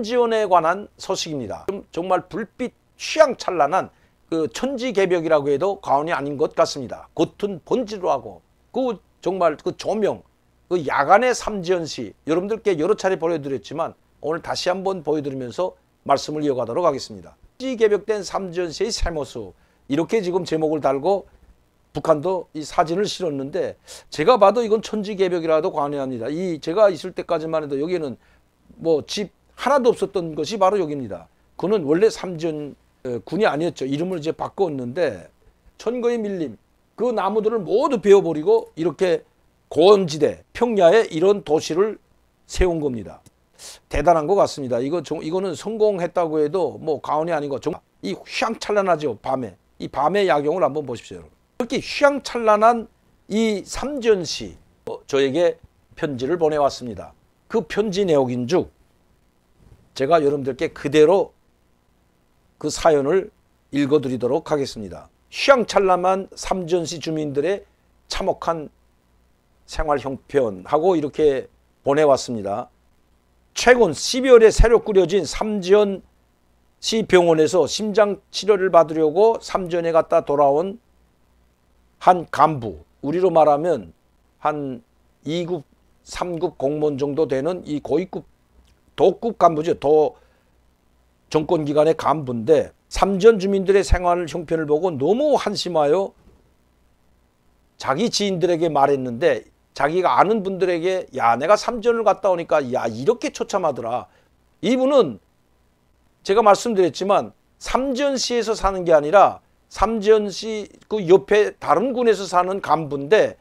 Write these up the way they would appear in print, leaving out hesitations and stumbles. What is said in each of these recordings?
삼지연에 관한 소식입니다. 정말 불빛 휘황찬란한 그 천지개벽이라고 해도 과언이 아닌 것 같습니다. 겉은 번지로 하고 그 정말 그 조명, 그 야간의 삼지연시 여러분들께 여러 차례 보여드렸지만 오늘 다시 한번 보여드리면서 말씀을 이어가도록 하겠습니다. 천지개벽된 삼지연시의 새 모습, 이렇게 지금 제목을 달고 북한도 이 사진을 실었는데 제가 봐도 이건 천지개벽이라도 과언이 아닙니다. 이 제가 있을 때까지만 해도 여기는 뭐 집 하나도 없었던 것이 바로 여기입니다. 그는 원래 삼지연 군이 아니었죠. 이름을 이제 바꿨는데 천거의 밀림, 그 나무들을 모두 베어버리고 이렇게 고원지대, 평야에 이런 도시를 세운 겁니다. 대단한 것 같습니다. 이거는 성공했다고 해도 뭐 과언이 아니고 정말 이 휘황찬란하죠. 밤에 이 밤의 야경을 한번 보십시오, 여러분. 이렇게 휘황찬란한 이 삼지연시 저에게 편지를 보내왔습니다. 그 편지 내용인즉 제가 여러분들께 그대로 그 사연을 읽어드리도록 하겠습니다. 휘황찬란한 삼지연시 주민들의 참혹한 생활 형편하고 이렇게 보내왔습니다. 최근 12월에 새로 꾸려진 삼지연시 병원에서 심장 치료를 받으려고 삼지연에 갔다 돌아온 한 간부, 우리로 말하면 한 2급, 3급 공무원 정도 되는 이 고위급, 도급 간부죠. 도 정권기관의 간부인데 삼지연 주민들의 생활 형편을 보고 너무 한심하여 자기 지인들에게 말했는데 자기가 아는 분들에게 야, 내가 삼지연을 갔다 오니까 야, 이렇게 처참하더라. 이분은 제가 말씀드렸지만 삼지연시에서 사는 게 아니라 삼지연시 그 옆에 다른 군에서 사는 간부인데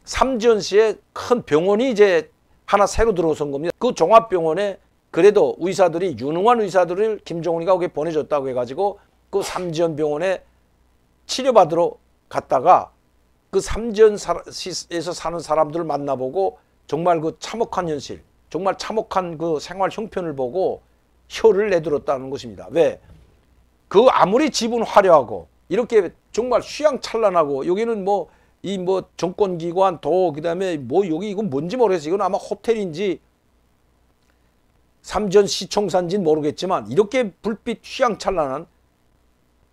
삼지연시에 큰 병원이 이제 하나 새로 들어선 겁니다. 그 종합병원에 그래도 의사들이 유능한 의사들을 김정은이가 거기 보내줬다고 해가지고 그 삼지연 병원에 치료받으러 갔다가 그 삼지연시에서 사는 사람들을 만나보고 정말 그 참혹한 현실, 정말 참혹한 그 생활 형편을 보고 혀를 내들었다는 것입니다. 왜? 그 아무리 집은 화려하고 이렇게 정말 휘황찬란하고 여기는 뭐 이 뭐 정권기관 도 그다음에 뭐 여기 이건 뭔지 모르겠어요. 이건 아마 호텔인지 삼지연시청사인지는 모르겠지만 이렇게 불빛 휘황찬란한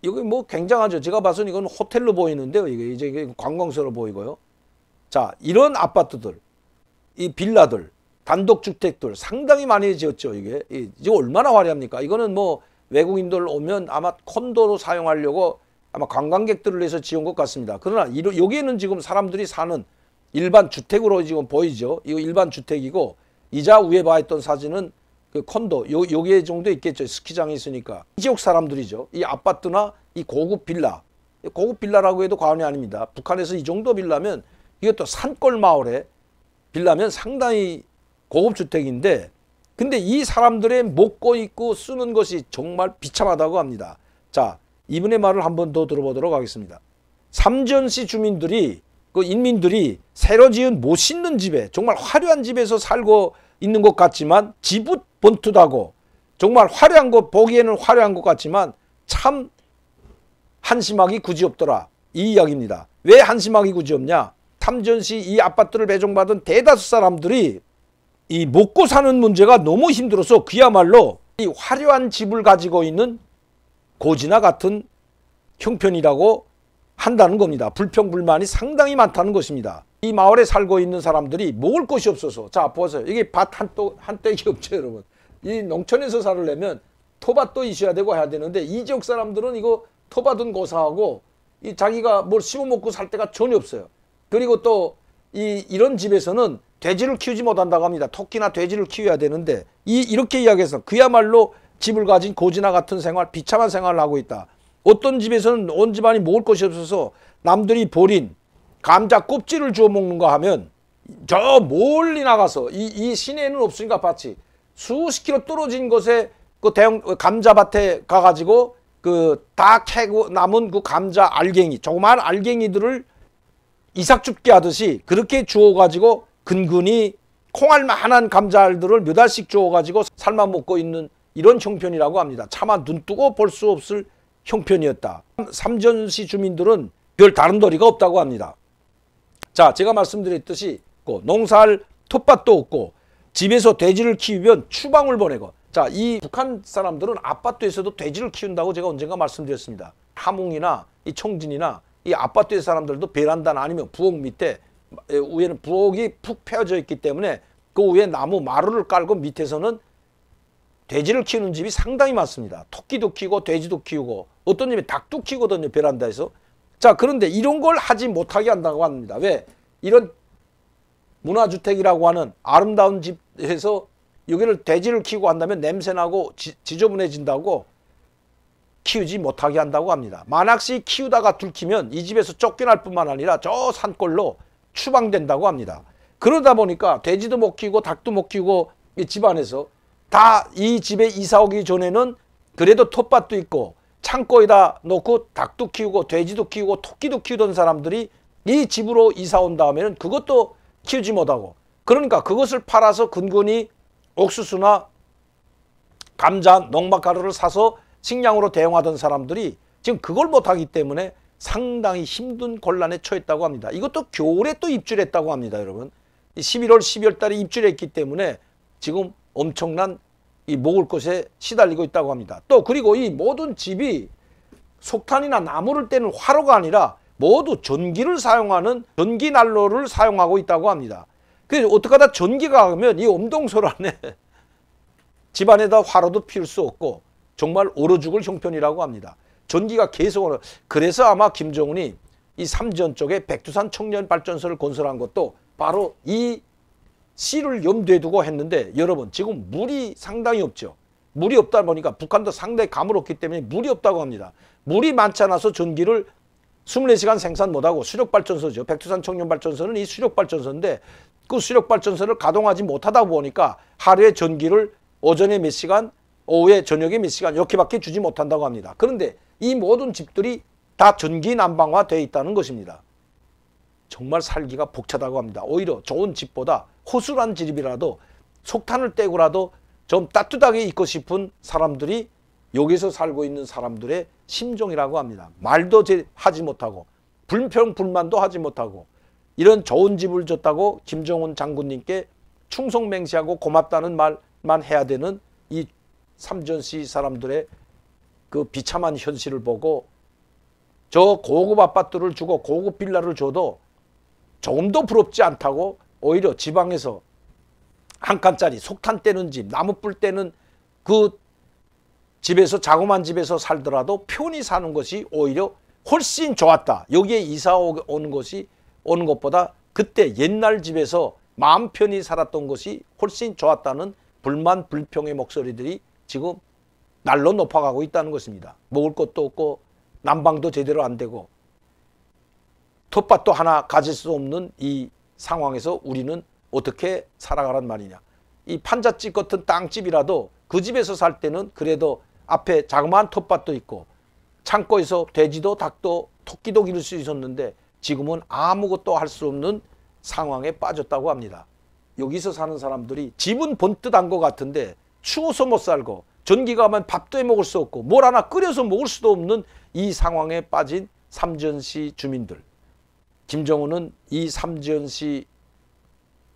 여기 뭐 굉장하죠. 제가 봐서는 이건 호텔로 보이는데요. 이게 이제 관광서로 보이고요. 자, 이런 아파트들, 이 빌라들, 단독주택들 상당히 많이 지었죠. 이게 얼마나 화려합니까? 이거는 뭐 외국인들 오면 아마 콘도로 사용하려고 아마 관광객들을 위해서 지은 것 같습니다. 그러나 여기에는 지금 사람들이 사는 일반 주택으로 지금 보이죠. 이거 일반 주택이고 이자 위에 봐 있던 사진은 그 콘도 여기에 정도 있겠죠. 스키장이 있으니까. 이 지역 사람들이죠. 이 아파트나 이 고급 빌라, 고급 빌라라고 해도 과언이 아닙니다. 북한에서 이 정도 빌라면 이것도 산골 마을에 빌라면 상당히 고급 주택인데 근데 이 사람들의 먹고 입고 쓰는 것이 정말 비참하다고 합니다. 자, 이분의 말을 한 번 더 들어보도록 하겠습니다. 삼지연시 주민들이 그 인민들이 새로 지은 못 씻는 집에 정말 화려한 집에서 살고 있는 것 같지만 집은 번투하고 정말 화려한 것 보기에는 화려한 것 같지만 참 한심하기 굳이없더라 이 이야기입니다. 왜 한심하기 굳이없냐? 삼지연시 이 아파트를 배정받은 대다수 사람들이 이 먹고 사는 문제가 너무 힘들어서 그야말로 이 화려한 집을 가지고 있는 고지나 같은 형편이라고 한다는 겁니다. 불평불만이 상당히 많다는 것입니다. 이 마을에 살고 있는 사람들이 먹을 것이 없어서 자 보세요. 이게 밭 한 떼기 없죠, 여러분. 이 농촌에서 살려면 토밭도 있어야 되고 해야 되는데 이 지역 사람들은 이거 토밭은 고사하고 이 자기가 뭘 씹어 먹고 살 데가 전혀 없어요. 그리고 또 이런 집에서는 돼지를 키우지 못한다고 합니다. 토끼나 돼지를 키워야 되는데 이렇게 이야기해서 그야말로 집을 가진 고지나 같은 생활, 비참한 생활을 하고 있다. 어떤 집에서는 온 집안이 먹을 것이 없어서 남들이 버린 감자 껍질을 주워 먹는가 하면 저 멀리 나가서 이 시내에는 없으니까 밭이 수십 킬로 떨어진 곳에 그 대형 감자밭에 가가지고 그 다 캐고 남은 그 감자 알갱이, 조그마한 알갱이들을 이삭줍기 하듯이 그렇게 주워가지고 근근히 콩알만한 감자알들을 몇 알씩 주워가지고 삶아 먹고 있는 이런 형편이라고 합니다. 차마 눈 뜨고 볼 수 없을 형편이었다. 삼지연시 주민들은 별 다른 도리가 없다고 합니다. 자, 제가 말씀드렸듯이 농사할 텃밭도 없고 집에서 돼지를 키우면 추방을 보내고 자, 이 북한 사람들은 아파트에서도 돼지를 키운다고 제가 언젠가 말씀드렸습니다. 함흥이나 이 청진이나 이 아파트의 사람들도 베란다나 아니면 부엌 밑에, 위에는 부엌이 푹 패어져 있기 때문에 그 위에 나무 마루를 깔고 밑에서는 돼지를 키우는 집이 상당히 많습니다. 토끼도 키우고 돼지도 키우고 어떤 집에 닭도 키우거든요, 베란다에서. 자, 그런데 이런 걸 하지 못하게 한다고 합니다. 왜? 이런 문화주택이라고 하는 아름다운 집에서 여기를 돼지를 키우고 한다면 냄새나고 지저분해진다고 키우지 못하게 한다고 합니다. 만약시 키우다가 들키면 이 집에서 쫓겨날 뿐만 아니라 저 산골로 추방된다고 합니다. 그러다 보니까 돼지도 못 키우고 닭도 못 키우고 이 집안에서 다 이 집에 이사 오기 전에는 그래도 텃밭도 있고 창고에다 놓고 닭도 키우고 돼지도 키우고 토끼도 키우던 사람들이 이 집으로 이사 온 다음에는 그것도 키우지 못하고, 그러니까 그것을 팔아서 근근히 옥수수나 감자, 농막가루를 사서 식량으로 대용하던 사람들이 지금 그걸 못하기 때문에 상당히 힘든 곤란에 처했다고 합니다. 이것도 겨울에 또 입주했다고 합니다, 여러분. 11월, 12월 달에 입주했기 때문에 지금 엄청난 이 먹을 것에 시달리고 있다고 합니다. 또 그리고 이 모든 집이 석탄이나 나무를 떼는 화로가 아니라 모두 전기를 사용하는 전기 난로를 사용하고 있다고 합니다. 그래서 어떡하다 전기가 가면 이 엄동설 안에 집안에다 화로도 피울 수 없고 정말 얼어 죽을 형편이라고 합니다. 전기가 계속 오는. 그래서 아마 김정은이 이 삼지연 쪽에 백두산 청년발전소를 건설한 것도 바로 이 씨를 염두에 두고 했는데, 여러분 지금 물이 상당히 없죠. 물이 없다 보니까 북한도 상당히 가물었기 때문에 물이 없다고 합니다. 물이 많지 않아서 전기를 24시간 생산 못하고 수력발전소죠. 백두산 청년발전소는 이 수력발전소인데 그 수력발전소를 가동하지 못하다 보니까 하루에 전기를 오전에 몇 시간, 오후에 저녁에 몇 시간 이렇게밖에 주지 못한다고 합니다. 그런데 이 모든 집들이 다 전기 난방화되어 있다는 것입니다. 정말 살기가 벅차다고 합니다. 오히려 좋은 집보다 허술한 집이라도 석탄을 떼고라도 좀 따뜻하게 있고 싶은 사람들이 여기서 살고 있는 사람들의 심정이라고 합니다. 말도 하지 못하고 불평불만도 하지 못하고 이런 좋은 집을 줬다고 김정은 장군님께 충성맹세하고 고맙다는 말만 해야 되는 이 삼전시 사람들의 그 비참한 현실을 보고 저 고급 아파트를 주고 고급 빌라를 줘도 조금도 부럽지 않다고 오히려 지방에서 한 칸짜리 석탄 떼는 집, 나무불 떼는 그 집에서, 자그마한 집에서 살더라도 편히 사는 것이 오히려 훨씬 좋았다. 여기에 이사 오는 것보다 그때 옛날 집에서 마음 편히 살았던 것이 훨씬 좋았다는 불만, 불평의 목소리들이 지금 날로 높아가고 있다는 것입니다. 먹을 것도 없고 난방도 제대로 안 되고 텃밭도 하나 가질 수 없는 이 상황에서 우리는 어떻게 살아가란 말이냐. 이 판잣집 같은 땅집이라도 그 집에서 살 때는 그래도 앞에 자그마한 텃밭도 있고 창고에서 돼지도 닭도 토끼도 기를 수 있었는데 지금은 아무것도 할 수 없는 상황에 빠졌다고 합니다. 여기서 사는 사람들이 집은 번듯한 것 같은데 추워서 못 살고 전기가 가면 밥도 해 먹을 수 없고 뭘 하나 끓여서 먹을 수도 없는 이 상황에 빠진 삼지연시 주민들. 김정은은 이 삼지연시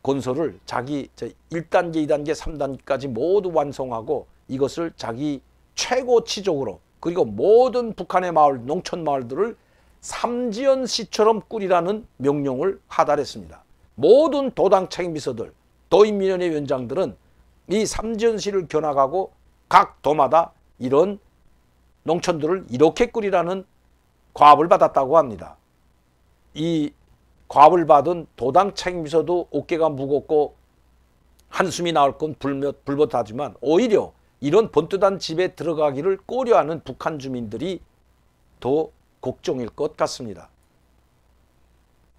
건설을 자기 1단계, 2단계, 3단계까지 모두 완성하고 이것을 자기 최고치적으로, 그리고 모든 북한의 마을, 농촌 마을들을 삼지연시처럼 꾸리라는 명령을 하달했습니다. 모든 도당 책임비서들, 도인민원회 위원장들은 이 삼지연시를 겨나가고 각 도마다 이런 농촌들을 이렇게 꾸리라는 과업을 받았다고 합니다. 이 과업을 받은 도당 책임비서도 어깨가 무겁고 한숨이 나올 건 불못하지만 오히려 이런 번듯한 집에 들어가기를 꺼려하는 북한 주민들이 더 걱정일 것 같습니다.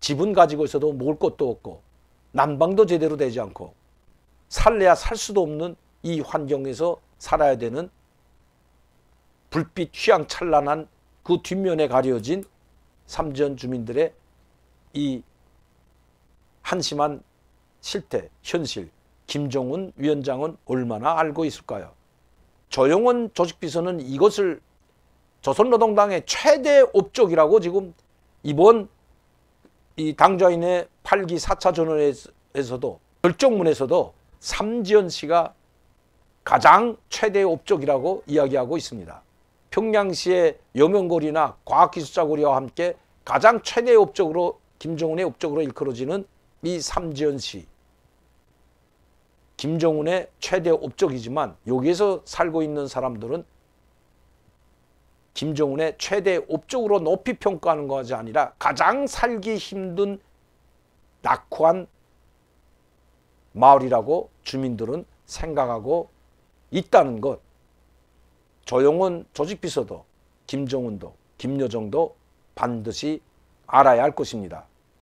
집은 가지고 있어도 먹을 것도 없고 난방도 제대로 되지 않고 살래야 살 수도 없는 이 환경에서 살아야 되는 불빛 휘황찬란한 그 뒷면에 가려진 삼지연 주민들의 이 한심한 실태, 현실, 김정은 위원장은 얼마나 알고 있을까요? 조영원 조직비서는 이것을 조선노동당의 최대 업적이라고 지금 이번 이 당좌인의 8기 4차 전원에서도 결정문에서도 삼지연 씨가 가장 최대의 업적이라고 이야기하고 있습니다. 평양시의 여명거리나 과학기술자거리와 함께 가장 최대의 업적으로 김정은의 업적으로 일컬어지는 이 삼지연시, 김정은의 최대 업적이지만 여기에서 살고 있는 사람들은 김정은의 최대 업적으로 높이 평가하는 것이 아니라 가장 살기 힘든 낙후한 마을이라고 주민들은 생각하고 있다는 것, 조영원 조직비서도 김정은도 김여정도 반드시 알아야 할 것입니다.